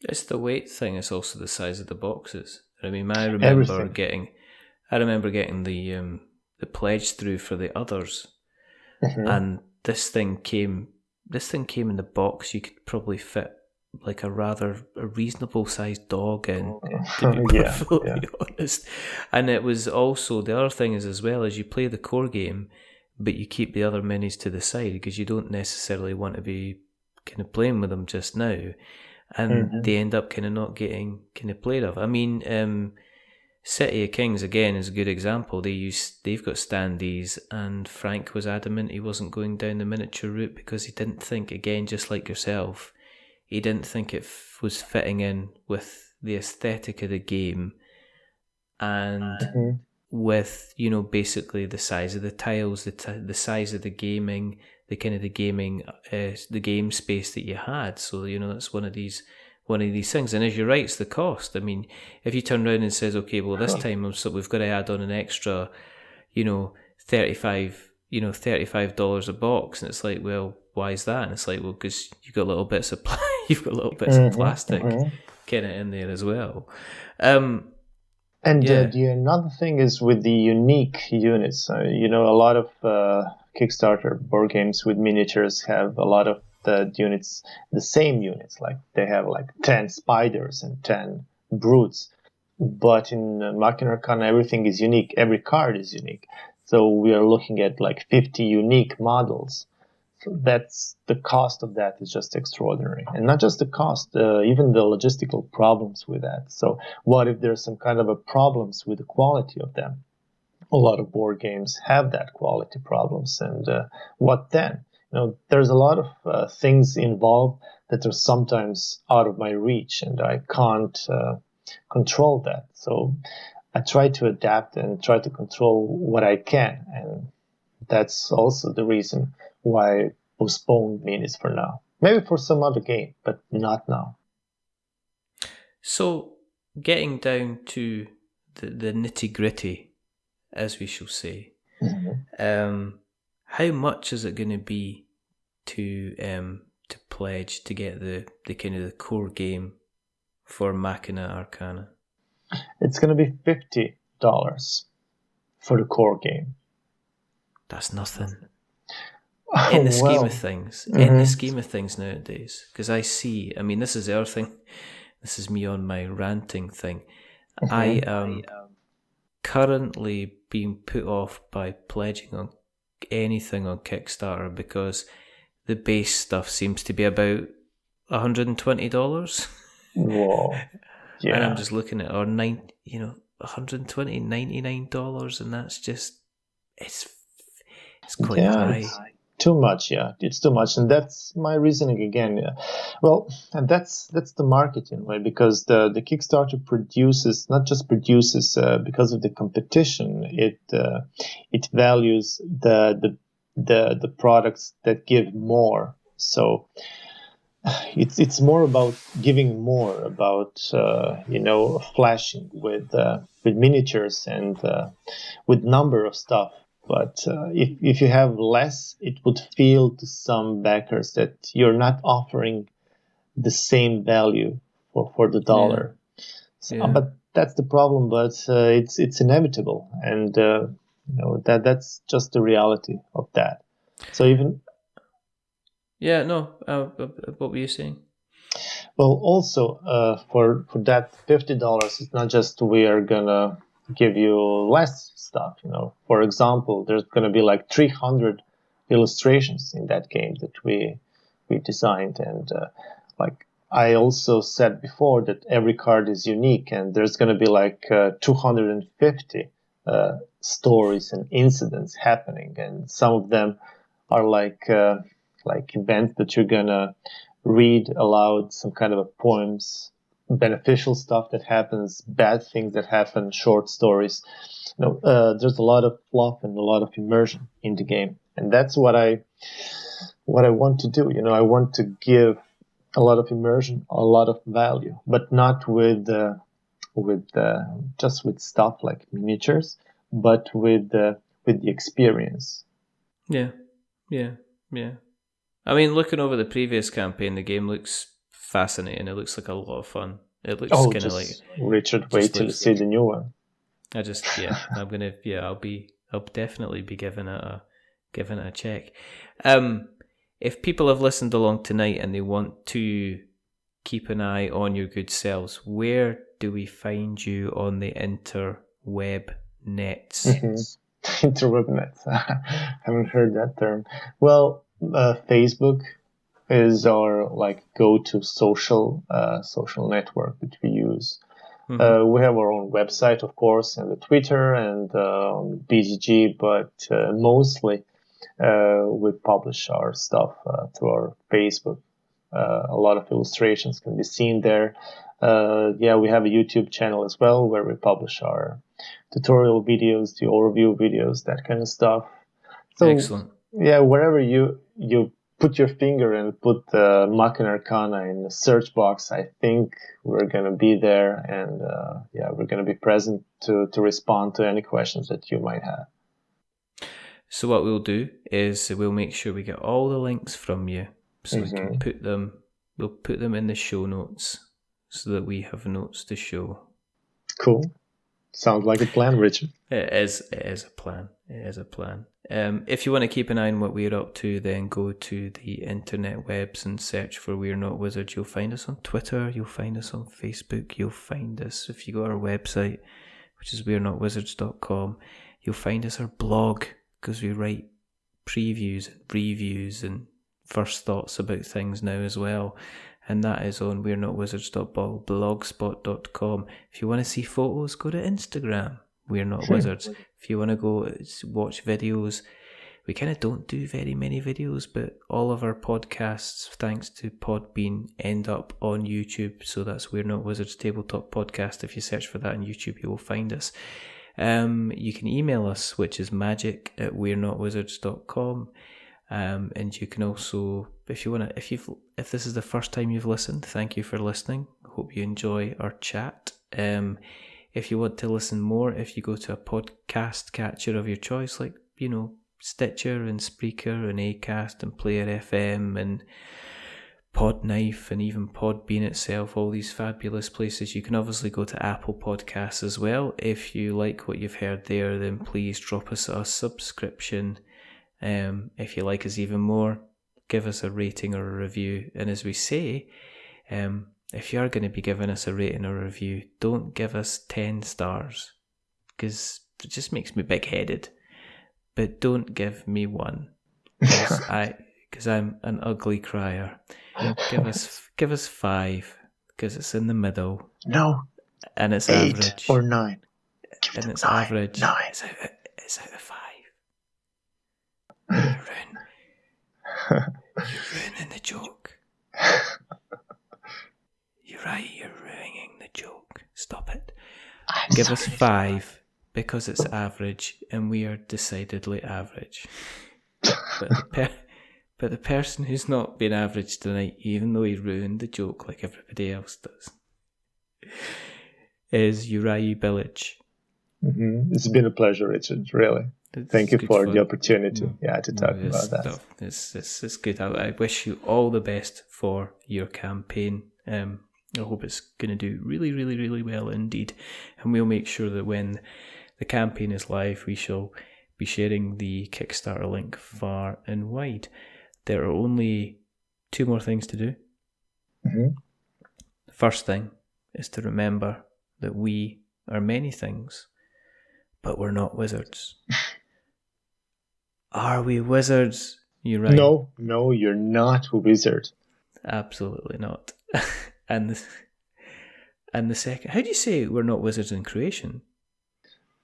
it's the weight thing. It's also the size of the boxes. I mean, I remember everything. getting, the pledge through for the others, Hmm. and this thing came in the box. You could probably fit like a reasonable sized dog in, to be Yeah, yeah. perfectly honest. And it was also, the other thing is, as well as you play the core game, but you keep the other minis to the side because you don't necessarily want to be kind of playing with them just now, and Hmm. they end up kind of not getting kind of played of. I mean, City of Kings again is a good example. They've got standees, and Frank was adamant he wasn't going down the miniature route because he didn't think, again, just like yourself, he didn't think it was fitting in with the aesthetic of the game, and Hmm. with basically the size of the tiles, the size of the gaming, kind of the gaming, the game space that you had. So that's one of these things. And as you're right, it's the cost. I mean, if you turn around and says, okay, well this time we've got to add on an extra, $35 a box, and it's like, well, why is that? And it's like, well, because you've got little bits of of plastic kind of in there as well. And the another thing is with the unique units. A lot of Kickstarter board games with miniatures have a lot of the units, the same units. Like they have like 10 spiders and 10 brutes. But in Machina Arcana, everything is unique. Every card is unique. So we are looking at like 50 unique models. So that's the cost of that is just extraordinary. And not just the cost, even the logistical problems with that. So what if there's some kind of a problems with the quality of them? A lot of board games have that quality problems. And what then? There's a lot of things involved that are sometimes out of my reach, and I can't control that. So I try to adapt and try to control what I can, and that's also the reason why I postponed minis for now. Maybe for some other game, but not now. So, getting down to the nitty-gritty, as we shall say, how much is it going to be to pledge to get the kind of the core game for Machina Arcana? It's going to be $50 for the core game. That's nothing. In the scheme of things. In the scheme of things nowadays. Because I see, I mean, this is the other thing. This is me on my ranting thing. I am currently being put off by pledging on anything on Kickstarter because the base stuff seems to be about $120. Whoa. Yeah. And I'm just looking at $120, $99, and that's just it's quite high. It's too much, yeah. It's too much, and that's my reasoning again. Yeah. Well, and that's the marketing, right? Because the Kickstarter not just produces because of the competition. It values the products that give more. So it's more about giving more, about flashing with miniatures and with number of stuff. But if you have less, it would feel to some backers that you're not offering the same value for the dollar. Yeah. So, but that's the problem. But it's inevitable, and that's just the reality of that. So even. Yeah, no. What were you saying? Well, also for that $50, it's not just we are gonna give you less stuff. For example, there's gonna be like 300 illustrations in that game that we designed, and like I also said before that every card is unique, and there's gonna be like 250 stories and incidents happening, and some of them are like events that you're gonna read aloud, some kind of poems, beneficial stuff that happens, bad things that happen, short stories. There's a lot of fluff and a lot of immersion in the game, and that's what I want to do. I want to give a lot of immersion, a lot of value, but not with just with stuff like miniatures, but with the experience. Yeah. I mean, looking over the previous campaign, the game looks fascinating. It looks like a lot of fun. It looks kind of like Richard. Wait till you see the new one. I'll definitely be giving it a check. If people have listened along tonight and they want to keep an eye on your good selves, where do we find you on the interweb nets? Interweb nets. I haven't heard that term. Well, Facebook is our go-to social network that we use. Mm-hmm. We have our own website, of course, and the Twitter and BGG, but mostly we publish our stuff through our Facebook. A lot of illustrations can be seen there. We have a YouTube channel as well where we publish our tutorial videos, the overview videos, that kind of stuff. So, excellent. Yeah, wherever you put your finger and put the Machina Arcana in the search box, I think we're going to be there, and we're going to be present to respond to any questions that you might have. So what we'll do is we'll make sure we get all the links from you, so we can put them. We'll put them in the show notes so that we have notes to show. Cool. Sounds like a plan, Richard. It is a plan. It is a plan. If you want to keep an eye on what we're up to, then go to the internet webs and search for We're Not Wizards. You'll find us on Twitter. You'll find us on Facebook. You'll find us if you go to our website, which is we'renotwizards.com. You'll find us our blog, because we write previews and reviews and first thoughts about things now as well. And that is on we'renotwizards.blogspot.com. If you want to see photos, go to Instagram, We're Not Wizards. If you want to go watch videos, we kind of don't do very many videos, but all of our podcasts, thanks to Podbean, end up on YouTube. So that's We're Not Wizards Tabletop Podcast. If you search for that on YouTube, you will find us. You can email us, which is magic@we'renotwizards.com. And you can also, if this is the first time you've listened, thank you for listening. Hope you enjoy our chat. If you want to listen more, if you go to a podcast catcher of your choice, like, Stitcher and Spreaker and Acast and Player FM and Podknife and even Podbean itself, all these fabulous places. You can obviously go to Apple Podcasts as well. If you like what you've heard there, then please drop us a subscription. If you like us even more, give us a rating or a review. And as we say, if you are going to be giving us a rating or a review, don't give us 10 stars, because it just makes me big-headed. But don't give me 1, because I'm an ugly crier. Give us 5, because it's in the middle. No. And it's 8 average. or 9. And it's 9, average. 9. It's out of 5. You're ruining the joke. You're right, you're ruining the joke. Stop it. Give us 5, because it's average, and we are decidedly average. But the person who's not been average tonight, even though he ruined the joke like everybody else does, is Juraj Bilic. It's been a pleasure, Richard, really. Thank you for the opportunity to talk about that. It's good. I wish you all the best for your campaign. I hope it's going to do really, really, really well indeed. And we'll make sure that when the campaign is live, we shall be sharing the Kickstarter link far and wide. There are only 2 more things to do. The first thing is to remember that we are many things, but we're not wizards. Are we wizards? You're right. No, you're not a wizard. Absolutely not. And the second, how do you say we're not wizards in Croatian?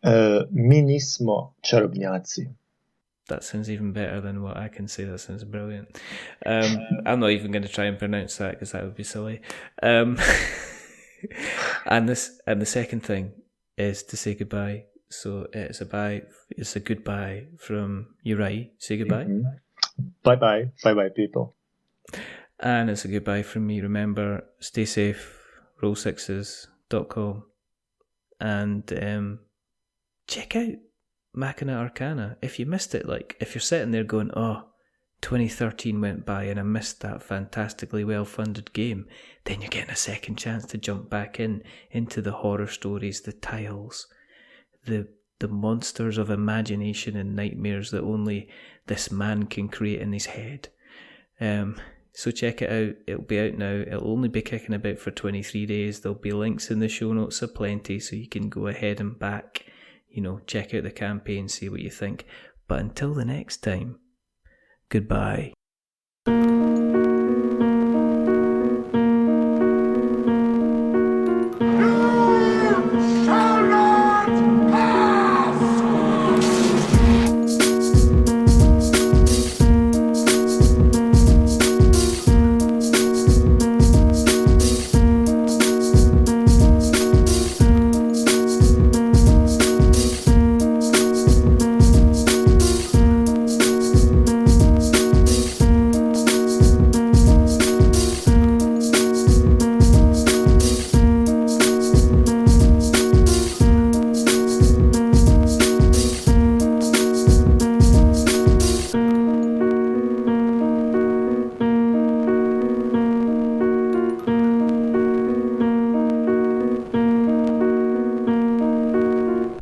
Mi nismo čarobnjaci. That sounds even better than what I can say. That sounds brilliant. I'm not even going to try and pronounce that, because that would be silly. And the second thing is to say goodbye. So it's a goodbye from Juraj. Say goodbye. Bye, people. And it's a goodbye from me. Remember, stay safe. roll6s.com, and check out Machina Arcana. If you missed it, like if you're sitting there going, 2013 went by and I missed that fantastically well-funded game, then you're getting a second chance to jump back into the horror stories, the tiles, the monsters of imagination and nightmares that only this man can create in his head. So check it out. It'll be out now. It'll only be kicking about for 23 days. There'll be links in the show notes aplenty, so you can go ahead and back, check out the campaign, see what you think. But until the next time, goodbye.